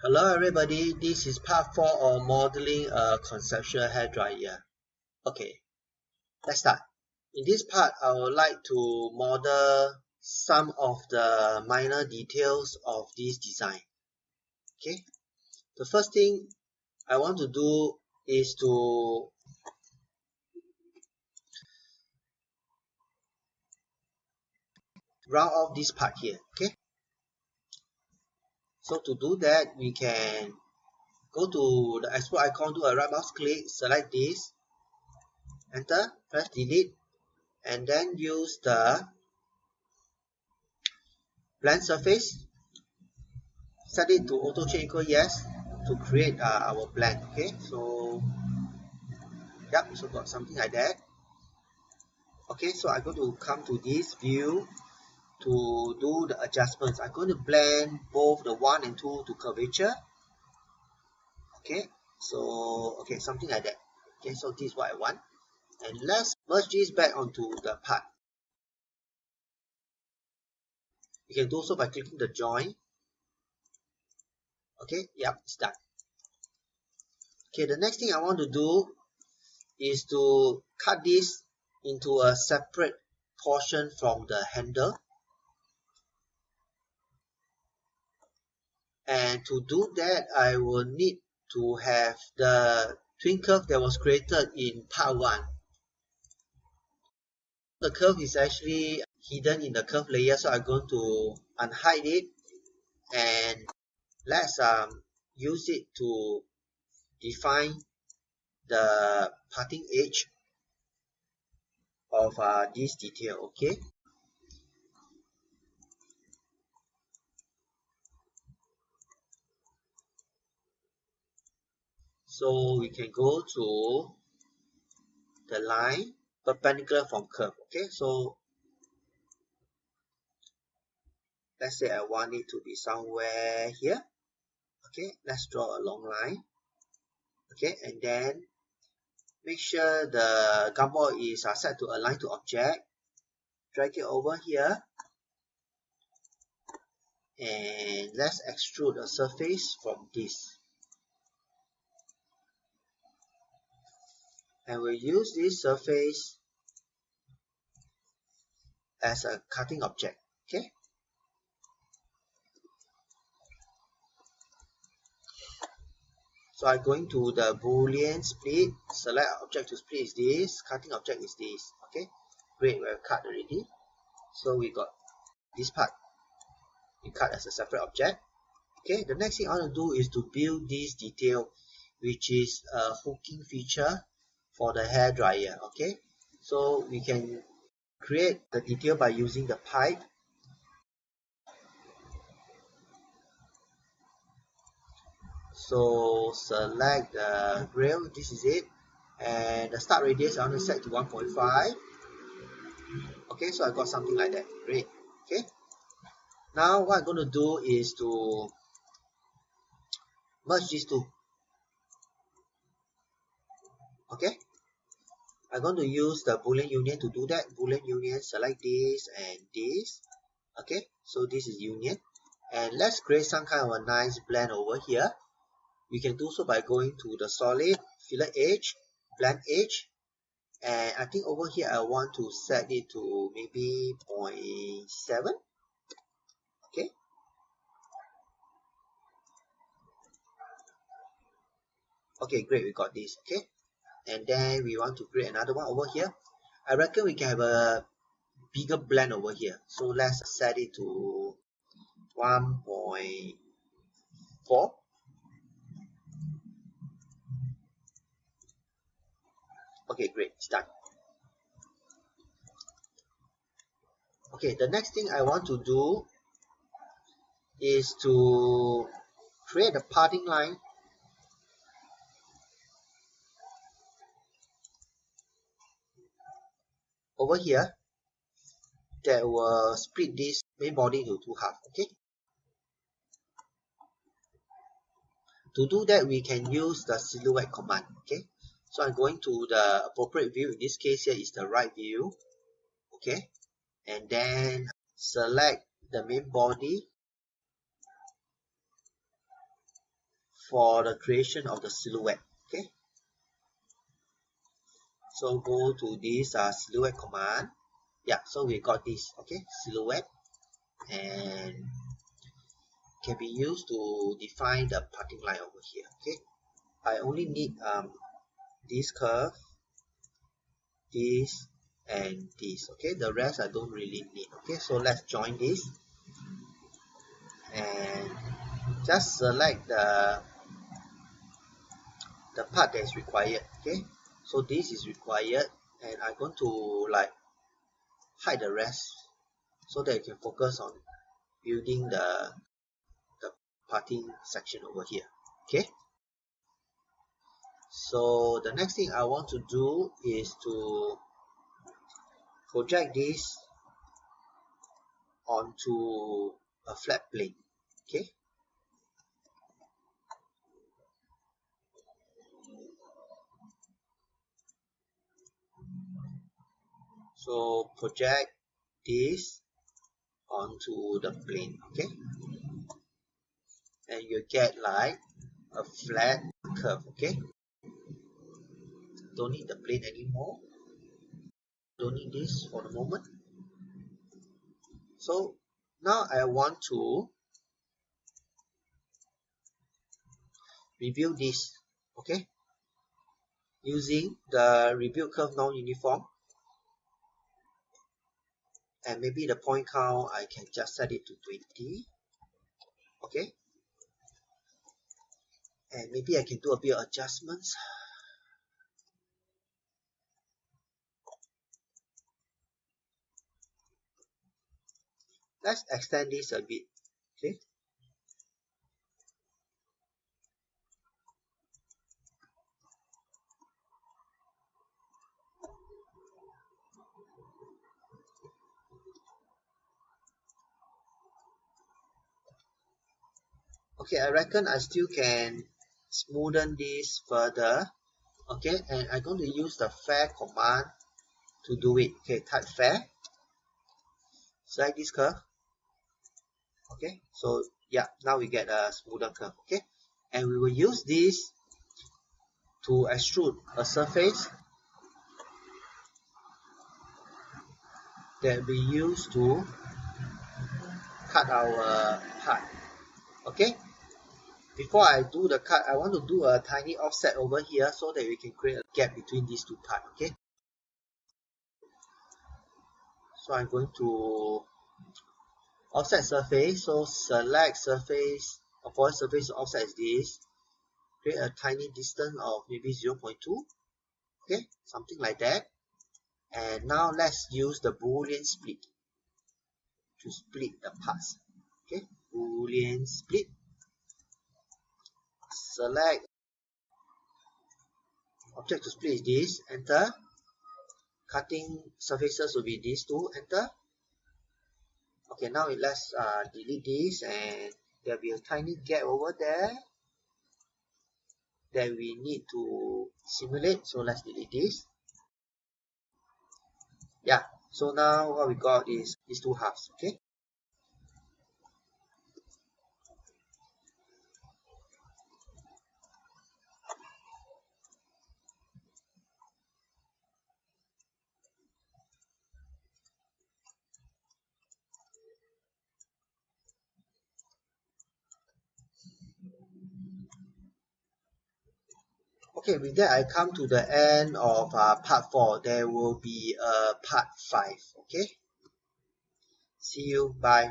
Hello everybody, this is part 4 of modeling a conceptual hairdryer. Okay, let's start. In this part, I would like to model some of the minor details of this design. Okay, the first thing I want to do is to round off this part here. Okay, so to do that, we can go to the export icon, do a right mouse click, select this, enter, press delete, and then use the blend surface, set it to auto change equal yes to create our blend. Okay, so yep, so got something like that. Okay, so I'm going to come to this view to do the adjustments. I'm going to blend both the 1 and 2 to curvature. Okay, so okay, something like that. Okay, so this is what I want, and let's merge this back onto the part. You can do so by clicking the join. Okay, yep, it's done. Okay, the next thing I want to do is to cut this into a separate portion from the handle, and to do that I will need to have the twin curve that was created in part 1. The curve is actually hidden in the curve layer, so I'm going to unhide it, and let's use it to define the parting edge of this detail. Okay, so we can go to the line perpendicular from curve. Okay, so let's say I want it to be somewhere here. Okay, let's draw a long line. Okay, and then make sure the gumball is set to align to object. Drag it over here, and let's extrude a surface from this. And we'll use this surface as a cutting object. Okay. So I'm going to the Boolean split, select object to split is this, cutting object is this. Okay, great, we have cut already. So we got this part, we cut as a separate object. Okay, the next thing I want to do is to build this detail, which is a hooking feature for the hair dryer. Okay, so we can create the detail by using the pipe. So select the grill, this is it, and the start radius I want to set to 1.5. Okay, so I got something like that. Great. Okay, now what I'm going to do is to merge these two. Okay, I'm going to use the Boolean union to do that. Boolean union, select this and this. Okay, so this is union, and let's create some kind of a nice blend over here. We can do so by going to the solid, fillet edge, blend edge, and I think over here I want to set it to maybe 0.7. Okay, okay, great, we got this. Okay, and then we want to create another one over here. I reckon we can have a bigger blend over here, so let's set it to 1.4. Okay, great, it's done. Okay, the next thing I want to do is to create a parting line over here that will split this main body into two halves. Okay, to do that we can use the silhouette command. Okay, so I'm going to the appropriate view. In this case here is the right view. Okay, and then select the main body, for the creation of the silhouette. Okay, so go to this silhouette command. Yeah, so we got this. Okay, silhouette, and can be used to define the parting line over here. Okay, I only need this curve, this, and this. Okay, the rest I don't really need. Okay, so let's join this and just select the part that is required. Okay, so this is required, and I'm going to like hide the rest so that you can focus on building the parting section over here. Okay, so the next thing I want to do is to project this onto a flat plane. Okay, so project this onto the plane. Okay, and you get like a flat curve. Okay, don't need the plane anymore, don't need this for the moment. So now I want to review this. Okay, using the rebuild curve non-uniform, and maybe the point count I can just set it to 20. Okay, and maybe I can do a bit of adjustments. Let's extend this a bit. Okay, okay, I reckon I still can smoothen this further. Okay, and I'm going to use the fair command to do it. Okay, type fair, select this curve. Okay, so yeah, now we get a smoother curve. Okay, and we will use this to extrude a surface that we use to cut our part. Okay, before I do the cut, I want to do a tiny offset over here so that we can create a gap between these two parts. Okay, so I'm going to offset surface. So select surface, avoid surface offset is this. Create a tiny distance of maybe 0.2. Okay, something like that. And now let's use the Boolean split to split the parts. Okay, Boolean split. Select object to split is this. Enter. Cutting surfaces will be these two. Enter. Okay, now let's delete this, and there'll be a tiny gap over there that we need to simulate. So let's delete this. Yeah, so now what we got is these two halves. Okay, okay, with that I come to the end of part 4. There will be part 5. Okay, see you, bye.